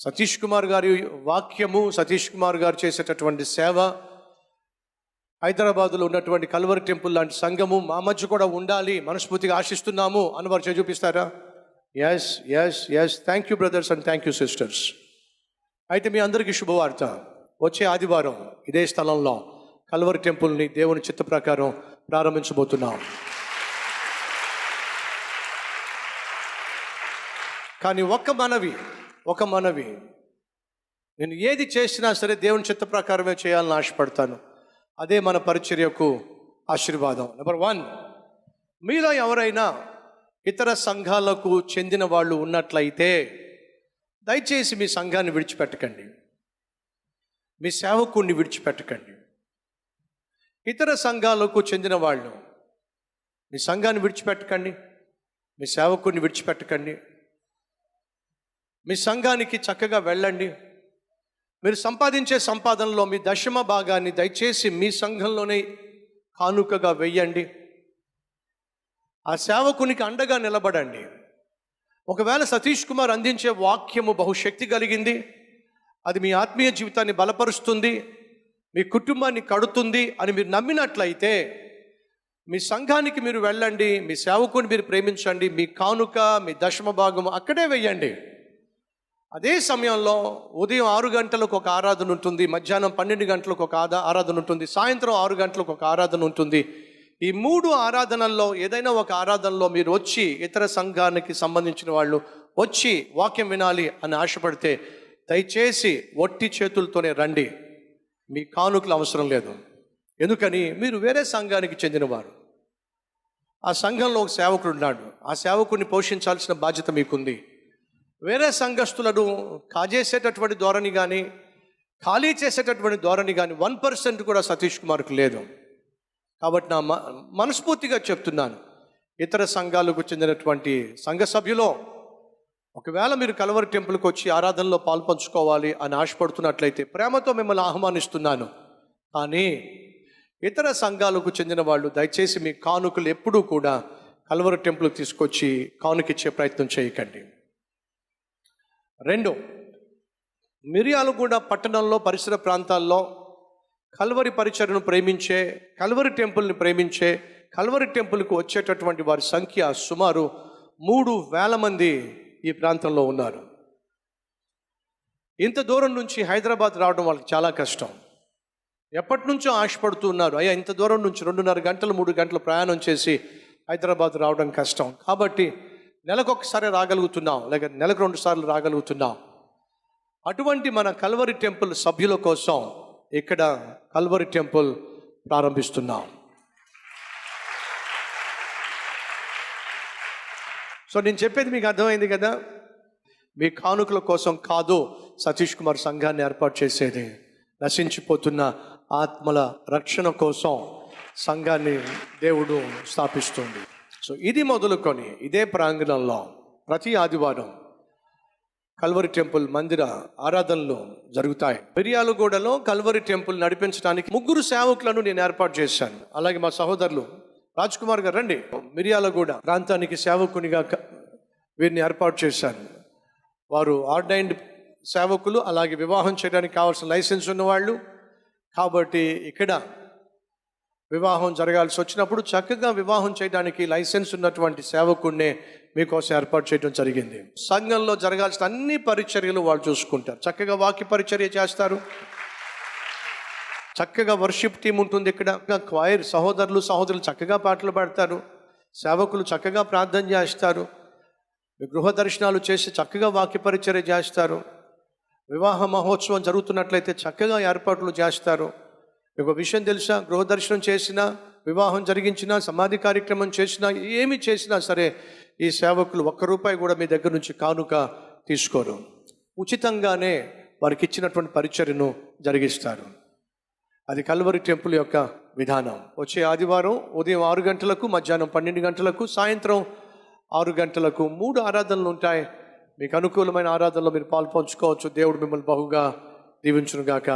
సతీష్ కుమార్ గారి వాక్యము, సతీష్ కుమార్ గారు చేసేటటువంటి సేవ, హైదరాబాదులో ఉన్నటువంటి కల్వరి టెంపుల్ లాంటి సంఘము మా మధ్య కూడా ఉండాలి మనస్ఫూర్తిగా ఆశిస్తున్నాము అని వారు చూపిస్తారా? Yes yes yes. Thank you brothers and thank you sisters. అయితే మీ అందరికీ శుభవార్త. వచ్చే ఆదివారం ఇదే స్థలంలో కల్వరి టెంపుల్ని దేవుని చిత్త ప్రకారం ప్రారంభించబోతున్నాం. కానీ ఒక మనవి, నేను ఏది చేసినా సరే దేవుని చిత్త ప్రకారమే చేయాలని ఆశపడతాను. అదే మన పరిచర్యకు ఆశీర్వాదం. నెంబర్ 1, మీలో ఎవరైనా ఇతర సంఘాలకు చెందిన వాళ్ళు ఉన్నట్లయితే దయచేసి మీ సంఘాన్ని విడిచిపెట్టకండి, మీ సేవకుడిని విడిచిపెట్టకండి. ఇతర సంఘాలకు చెందిన వాళ్ళు మీ సంఘాన్ని విడిచిపెట్టకండి, మీ సేవకుడిని విడిచిపెట్టకండి. మీ సంఘానికి చక్కగా వెళ్ళండి. మీరు సంపాదించే సంపాదనలో మీ దశమ భాగాన్ని దయచేసి మీ సంఘంలోనే కానుకగా వెయ్యండి. ఆ సేవకునికి అండగా నిలబడండి. ఒకవేళ సతీష్ కుమార్ అందించే వాక్యము బహుశక్తి కలిగింది, అది మీ ఆత్మీయ జీవితాన్ని బలపరుస్తుంది, మీ కుటుంబాన్ని కడుతుంది అని మీరు నమ్మినట్లయితే మీ సంఘానికి మీరు వెళ్ళండి, మీ సేవకుని మీరు ప్రేమించండి, మీ కానుక, మీ దశమ భాగము అక్కడే వెయ్యండి. అదే సమయంలో ఉదయం 6 గంటలకు ఒక ఆరాధన ఉంటుంది, మధ్యాహ్నం 12 గంటలకు ఒక ఆరాధన ఉంటుంది, సాయంత్రం 6 గంటలకు ఒక ఆరాధన ఉంటుంది. ఈ 3 ఆరాధనల్లో ఏదైనా ఒక ఆరాధనలో మీరు వచ్చి, ఇతర సంఘానికి సంబంధించిన వాళ్ళు వచ్చి వాక్యం వినాలి అని ఆశపడితే దయచేసి ఒట్టి చేతులతోనే రండి. మీ కానుకలు అవసరం లేదు. ఎందుకని? మీరు వేరే సంఘానికి చెందినవారు. ఆ సంఘంలో ఒక సేవకుడు ఉన్నాడు, ఆ సేవకుడిని పోషించాల్సిన బాధ్యత మీకుంది. వేరే సంఘస్థులను కాజేసేటటువంటి ధోరణి కానీ, ఖాళీ చేసేటటువంటి ధోరణి కానీ 1% కూడా సతీష్ కుమార్కు లేదు. కాబట్టి నా మనస్ఫూర్తిగా చెప్తున్నాను, ఇతర సంఘాలకు చెందినటువంటి సంఘ సభ్యులో ఒకవేళ మీరు కల్వరి టెంపుల్కి వచ్చి ఆరాధనలో పాల్పంచుకోవాలి అని ఆశపడుతున్నట్లయితే ప్రేమతో మిమ్మల్ని ఆహ్వానిస్తున్నాను. కానీ ఇతర సంఘాలకు చెందిన వాళ్ళు దయచేసి మీ కానుకలు ఎప్పుడూ కూడా కల్వరి టెంపుల్కి తీసుకొచ్చి కానుకిచ్చే ప్రయత్నం చేయకండి. 2, మిర్యాలగూడ పట్టణంలో పరిసర ప్రాంతాల్లో కల్వరి పరిచర్యను ప్రేమించే, కల్వరి టెంపుల్ని ప్రేమించే, కల్వరి టెంపుల్కి వచ్చేటటువంటి వారి సంఖ్య సుమారు 3,000 మంది ఈ ప్రాంతంలో ఉన్నారు. ఇంత దూరం నుంచి హైదరాబాద్ రావడం వాళ్ళకి చాలా కష్టం. ఎప్పటి నుంచో ఆశపడుతూ ఉన్నారు, అయ్యా ఇంత దూరం నుంచి 2.5 గంటలు 3 గంటలు ప్రయాణం చేసి హైదరాబాద్ రావడం కష్టం. కాబట్టి నెలకొకసారి రాగలుగుతున్నాం, లేక నెలకు 2 సార్లు రాగలుగుతున్నాం. అటువంటి మన కల్వరి టెంపుల్ సభ్యుల కోసం ఇక్కడ కల్వరి టెంపుల్ ప్రారంభిస్తున్నాం. సో నేను చెప్పేది మీకు అర్థమైంది కదా? మీ కానుకల కోసం కాదు సతీష్ కుమార్ సంఘాన్ని ఏర్పాటు చేసేది, నశించిపోతున్న ఆత్మల రక్షణ కోసం సంఘాన్ని దేవుడు స్థాపిస్తుంది. సో ఇది మొదలుకొని ఇదే ప్రాంగణంలో ప్రతి ఆదివారం కల్వరి టెంపుల్ మందిర ఆరాధనలు జరుగుతాయి. మిర్యాలగూడలో కల్వరి టెంపుల్ నడిపించడానికి 3 సేవకులను నేను ఏర్పాటు చేశాను. అలాగే మా సహోదరులు రాజ్ కుమార్ గారు రండి, మిర్యాలగూడ ప్రాంతానికి సేవకునిగా వీరిని ఏర్పాటు చేశాను. వారు ఆర్డైన్డ్ సేవకులు, అలాగే వివాహం చేయడానికి కావాల్సిన లైసెన్స్ ఉన్నవాళ్ళు. కాబట్టి ఇక్కడ వివాహం జరగాల్సి వచ్చినప్పుడు చక్కగా వివాహం చేయడానికి లైసెన్స్ ఉన్నటువంటి సేవకుడినే మీకోసం ఏర్పాటు చేయడం జరిగింది. సంఘంలో జరగాల్సిన అన్ని పరిచర్యలు వాళ్ళు చూసుకుంటారు. చక్కగా వాక్య పరిచర్య చేస్తారు, చక్కగా వర్షిప్ టీం ఉంటుంది. ఇక్కడ క్వైర్ సహోదరులు చక్కగా పాటలు పాడతారు, సేవకులు చక్కగా ప్రార్థన చేస్తారు, గృహ దర్శనాలు చేసి చక్కగా వాక్య పరిచర్య చేస్తారు. వివాహ మహోత్సవం జరుగుతున్నట్లయితే చక్కగా ఏర్పాట్లు చేస్తారు. ఒక విషయం తెలుసా? గృహ దర్శనం చేసినా, వివాహం జరిగించినా, సమాధి కార్యక్రమం చేసినా, ఏమి చేసినా సరే ఈ సేవకులు ₹1 కూడా మీ దగ్గర నుంచి కానుక తీసుకోరు. ఉచితంగానే వారికి ఇచ్చినటువంటి పరిచర్యను జరిగిస్తారు. అది కల్వరి టెంపుల్ యొక్క విధానం. వచ్చే ఆదివారం ఉదయం 6 గంటలకు, మధ్యాహ్నం 12 గంటలకు, సాయంత్రం 6 గంటలకు 3 ఆరాధనలు ఉంటాయి. మీకు అనుకూలమైన ఆరాధనలో మీరు పాల్పంచుకోవచ్చు. దేవుడు మిమ్మల్ని బహుగా దీవించునుగాక.